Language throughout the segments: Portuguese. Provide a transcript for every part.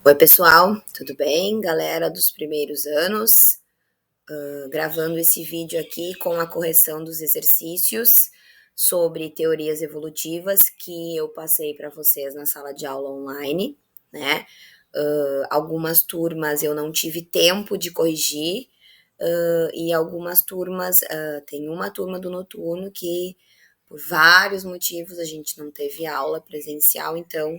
Oi, pessoal, tudo bem? Galera dos primeiros anos, gravando esse vídeo aqui com a correção dos exercícios sobre teorias evolutivas que eu passei para vocês na sala de aula online, né? Algumas turmas eu não tive tempo de corrigir, e algumas turmas, tem uma turma do noturno que, por vários motivos, a gente não teve aula presencial, então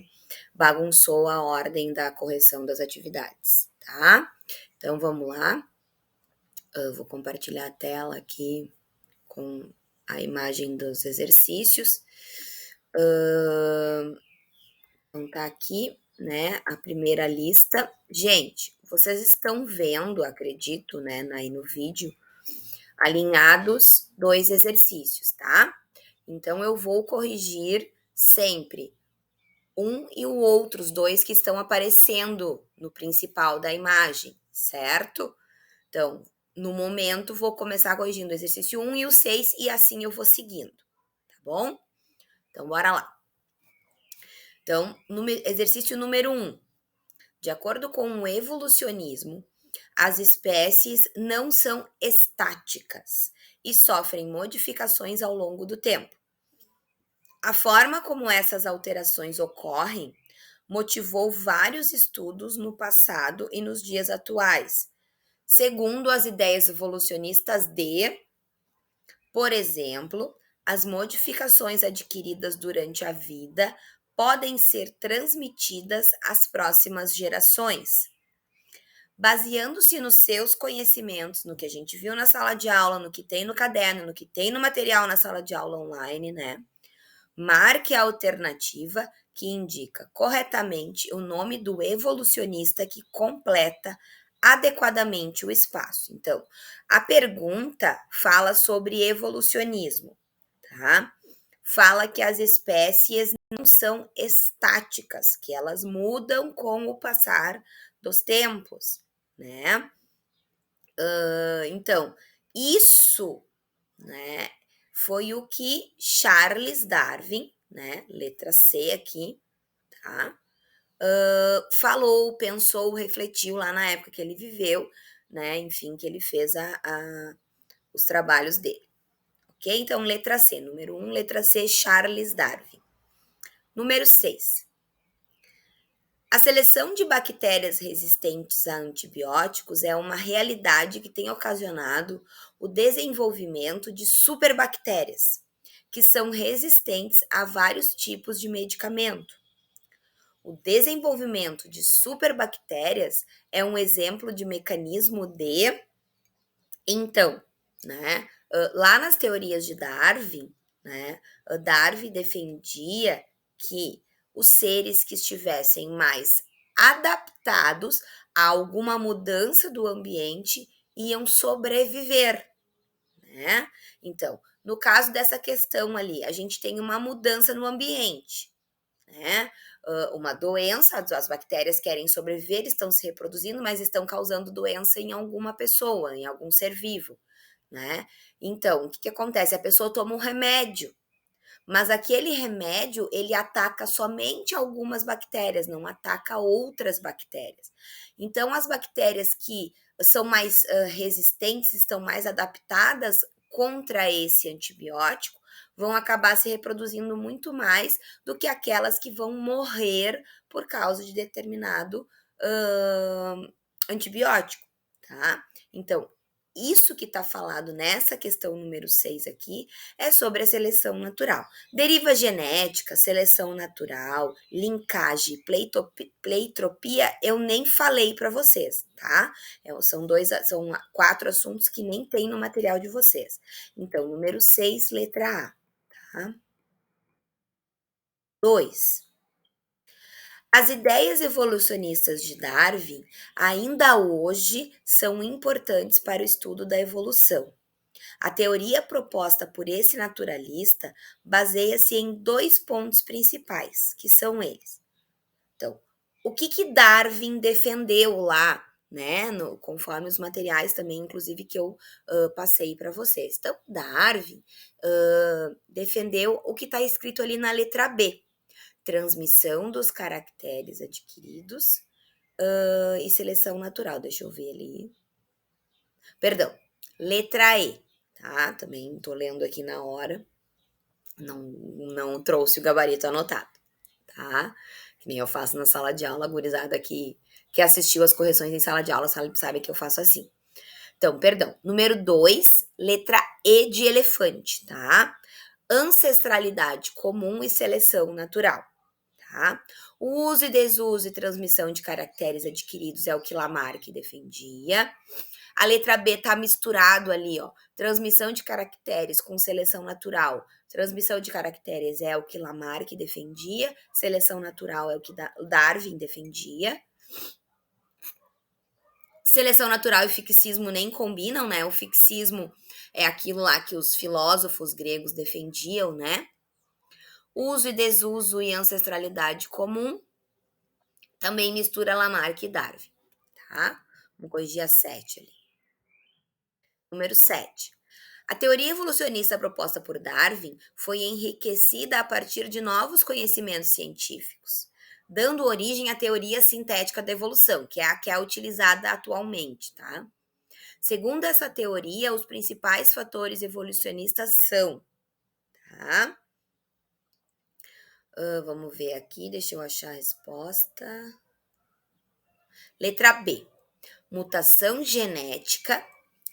bagunçou a ordem da correção das atividades, tá? Então vamos lá. Eu vou compartilhar a tela aqui com a imagem dos exercícios. Então tá aqui, né, a primeira lista. Gente, vocês estão vendo, acredito, né, aí no vídeo, alinhados dois exercícios, tá? Então eu vou corrigir sempre um e o outro, os dois que estão aparecendo no principal da imagem, certo? Então, no momento, vou começar corrigindo o exercício 1 e o 6 e assim eu vou seguindo, tá bom? Então, bora lá. Então, exercício número 1. De acordo com o evolucionismo, as espécies não são estáticas e sofrem modificações ao longo do tempo. A forma como essas alterações ocorrem motivou vários estudos no passado e nos dias atuais, segundo as ideias evolucionistas de, por exemplo, as modificações adquiridas durante a vida podem ser transmitidas às próximas gerações. Baseando-se nos seus conhecimentos, no que a gente viu na sala de aula, no que tem no caderno, no que tem no material na sala de aula online, né? Marque a alternativa que indica corretamente o nome do evolucionista que completa adequadamente o espaço. Então, a pergunta fala sobre evolucionismo, tá? Fala que as espécies não são estáticas, que elas mudam com o passar dos tempos, né? Então, isso, né, foi o que Charles Darwin, né, letra C aqui, tá? Falou, pensou, refletiu lá na época que ele viveu, né? Enfim, que ele fez os trabalhos dele. Ok? Então, letra C, número 1, letra C, Charles Darwin. Número 6. A seleção de bactérias resistentes a antibióticos é uma realidade que tem ocasionado o desenvolvimento de superbactérias, que são resistentes a vários tipos de medicamento. O desenvolvimento de superbactérias é um exemplo de mecanismo de. Então, né, lá nas teorias de Darwin, né, Darwin defendia que os seres que estivessem mais adaptados a alguma mudança do ambiente iam sobreviver, né? Então, no caso dessa questão ali, a gente tem uma mudança no ambiente, né? Uma doença, as bactérias querem sobreviver, estão se reproduzindo, mas estão causando doença em alguma pessoa, em algum ser vivo, né? Então, o que acontece? A pessoa toma um remédio, mas aquele remédio, ele ataca somente algumas bactérias, não ataca outras bactérias. Então, as bactérias que são mais resistentes, estão mais adaptadas contra esse antibiótico, vão acabar se reproduzindo muito mais do que aquelas que vão morrer por causa de determinado antibiótico, tá? Então, isso que está falado nessa questão número 6 aqui é sobre a seleção natural. Deriva genética, seleção natural, linkagem, pleitropia, eu nem falei para vocês, tá? São 4 assuntos que nem tem no material de vocês. Então, número 6, letra A, tá? 2. As ideias evolucionistas de Darwin ainda hoje são importantes para o estudo da evolução. A teoria proposta por esse naturalista baseia-se em 2 pontos principais, que são eles. Então, o que Darwin defendeu lá, né, conforme os materiais também, inclusive, que eu passei para vocês. Então, Darwin defendeu o que está escrito ali na letra B, transmissão dos caracteres adquiridos e seleção natural, deixa eu ver ali. Perdão, letra E, tá? Também tô lendo aqui na hora, não não trouxe o gabarito anotado, tá? Que nem eu faço na sala de aula, a gurizada que assistiu as correções em sala de aula sabe que eu faço assim. Então, perdão, número 2, letra E de elefante, tá? Ancestralidade comum e seleção natural, tá? O uso e desuso e transmissão de caracteres adquiridos é o que Lamarck defendia. A letra B tá misturado ali, ó. Transmissão de caracteres com seleção natural. Transmissão de caracteres é o que Lamarck defendia, seleção natural é o que Darwin defendia. Seleção natural e fixismo nem combinam, né? O fixismo é aquilo lá que os filósofos gregos defendiam, né? Uso e desuso e ancestralidade comum também mistura Lamarck e Darwin, tá? Vamos corrigir a 7 ali. Número 7. A teoria evolucionista proposta por Darwin foi enriquecida a partir de novos conhecimentos científicos, dando origem à teoria sintética da evolução, que é a utilizada atualmente, tá? Segundo essa teoria, os principais fatores evolucionistas são, tá? Vamos ver aqui, deixa eu achar a resposta. Letra B, mutação genética,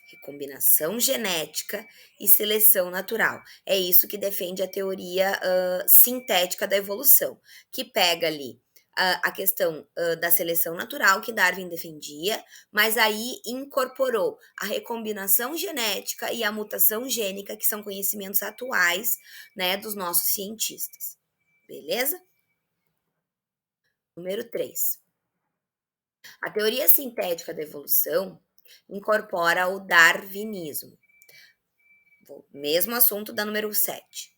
recombinação genética e seleção natural. É isso que defende a teoria sintética da evolução, que pega ali a questão da seleção natural que Darwin defendia, mas aí incorporou a recombinação genética e a mutação gênica, que são conhecimentos atuais, né, dos nossos cientistas. Beleza? Número 3. A teoria sintética da evolução incorpora o darwinismo. Mesmo assunto da número 7.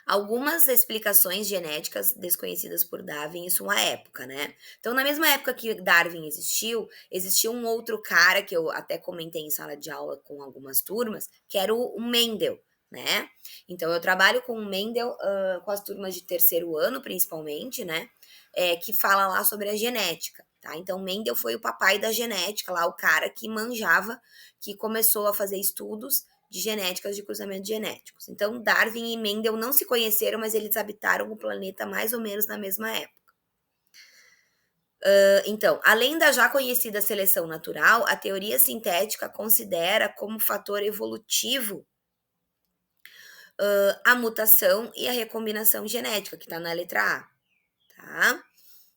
Algumas explicações genéticas desconhecidas por Darwin em sua época, né? Então, na mesma época que Darwin existiu, existia um outro cara que eu até comentei em sala de aula com algumas turmas, que era o Mendel, né? Então, eu trabalho com o Mendel, com as turmas de terceiro ano, principalmente, né? Que fala lá sobre a genética, tá? Então, Mendel foi o papai da genética, lá o cara que manjava, que começou a fazer estudos de genéticas de cruzamentos genéticos. Então, Darwin e Mendel não se conheceram, mas eles habitaram o planeta mais ou menos na mesma época. Então, além da já conhecida seleção natural, a teoria sintética considera como fator evolutivo a mutação e a recombinação genética, que está na letra A, tá?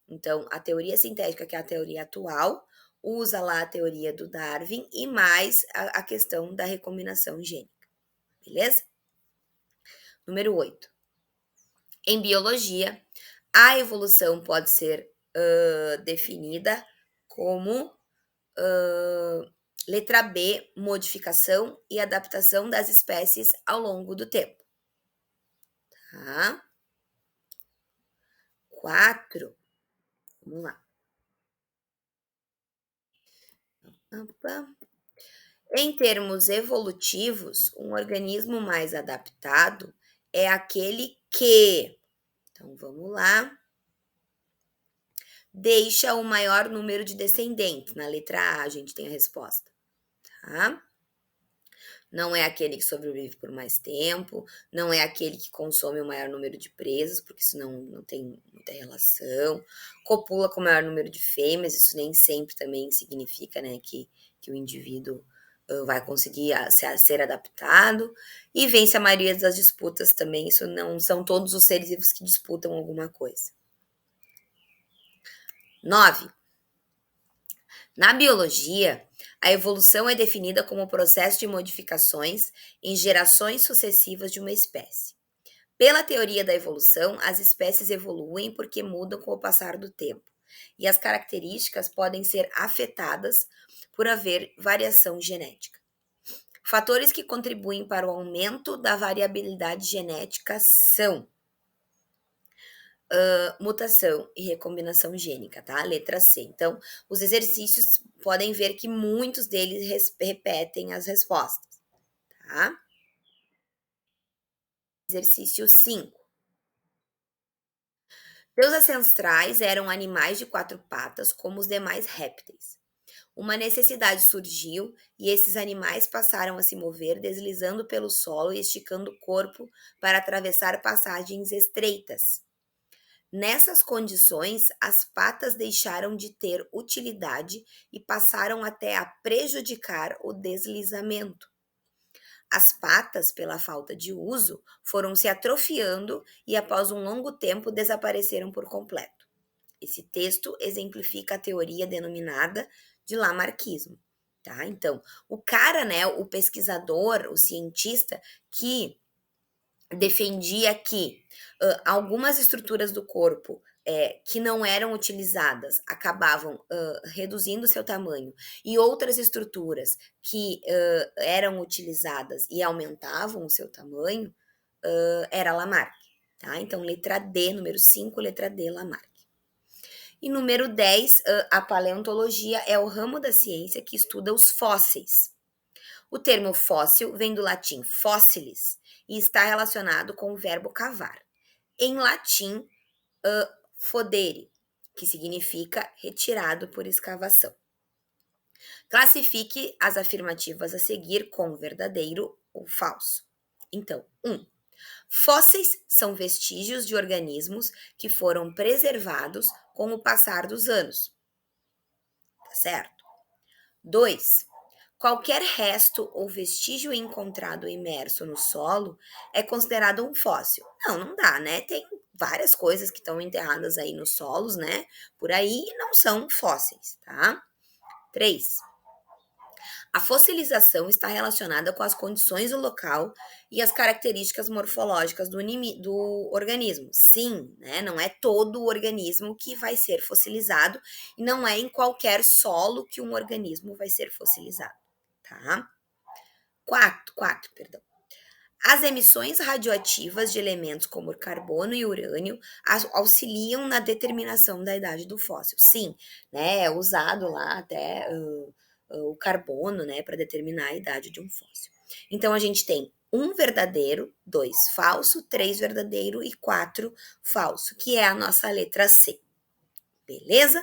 Então, a teoria sintética, que é a teoria atual, usa lá a teoria do Darwin e mais a questão da recombinação gênica, beleza? Número 8. Em biologia, a evolução pode ser definida como letra B, modificação e adaptação das espécies ao longo do tempo. Tá? 4. Vamos lá. Em termos evolutivos, um organismo mais adaptado é aquele que. Então vamos lá. Deixa o maior número de descendentes. Na letra A, a gente tem a resposta. Tá? Não é aquele que sobrevive por mais tempo, não é aquele que consome o maior número de presas, porque isso não tem muita relação. Copula com o maior número de fêmeas, isso nem sempre também significa, né, que o indivíduo vai conseguir ser adaptado. E vence a maioria das disputas também, isso não são todos os seres vivos que disputam alguma coisa. 9. Na biologia, a evolução é definida como o processo de modificações em gerações sucessivas de uma espécie. Pela teoria da evolução, as espécies evoluem porque mudam com o passar do tempo, e as características podem ser afetadas por haver variação genética. Fatores que contribuem para o aumento da variabilidade genética são mutação e recombinação gênica, tá? Letra C. Então, os exercícios podem ver que muitos deles repetem as respostas, tá? Exercício 5. Seus ancestrais eram animais de 4 patas, como os demais répteis. Uma necessidade surgiu e esses animais passaram a se mover deslizando pelo solo e esticando o corpo para atravessar passagens estreitas. Nessas condições, as patas deixaram de ter utilidade e passaram até a prejudicar o deslizamento. As patas, pela falta de uso, foram se atrofiando e, após um longo tempo, desapareceram por completo. Esse texto exemplifica a teoria denominada de Lamarckismo, tá? Então, o cara, né, o pesquisador, o cientista que defendia que algumas estruturas do corpo que não eram utilizadas acabavam reduzindo seu tamanho e outras estruturas que eram utilizadas e aumentavam o seu tamanho, era Lamarck, tá? Então, letra D, número 5, letra D, Lamarck. E número 10, a paleontologia é o ramo da ciência que estuda os fósseis. O termo fóssil vem do latim fossilis e está relacionado com o verbo cavar. Em latim, fodere, que significa retirado por escavação. Classifique as afirmativas a seguir com verdadeiro ou falso. Então, 1. Fósseis são vestígios de organismos que foram preservados com o passar dos anos. Tá certo? 2. Qualquer resto ou vestígio encontrado imerso no solo é considerado um fóssil. Não, não dá, né? Tem várias coisas que estão enterradas aí nos solos, né? Por aí e não são fósseis, tá? 3. A fossilização está relacionada com as condições do local e as características morfológicas do organismo. Sim, né? Não é todo o organismo que vai ser fossilizado e não é em qualquer solo que um organismo vai ser fossilizado, tá? 4, perdão. As emissões radioativas de elementos como carbono e urânio auxiliam na determinação da idade do fóssil. Sim, né? É usado lá até o carbono, né, para determinar a idade de um fóssil. Então, a gente tem 1 verdadeiro, 2 falso, 3 verdadeiro e 4 falso, que é a nossa letra C. Beleza?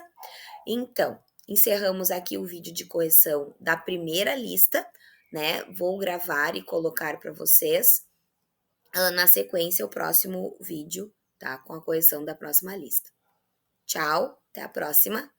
Então, encerramos aqui o vídeo de correção da primeira lista, né? Vou gravar e colocar para vocês na sequência o próximo vídeo, tá? Com a correção da próxima lista. Tchau, até a próxima.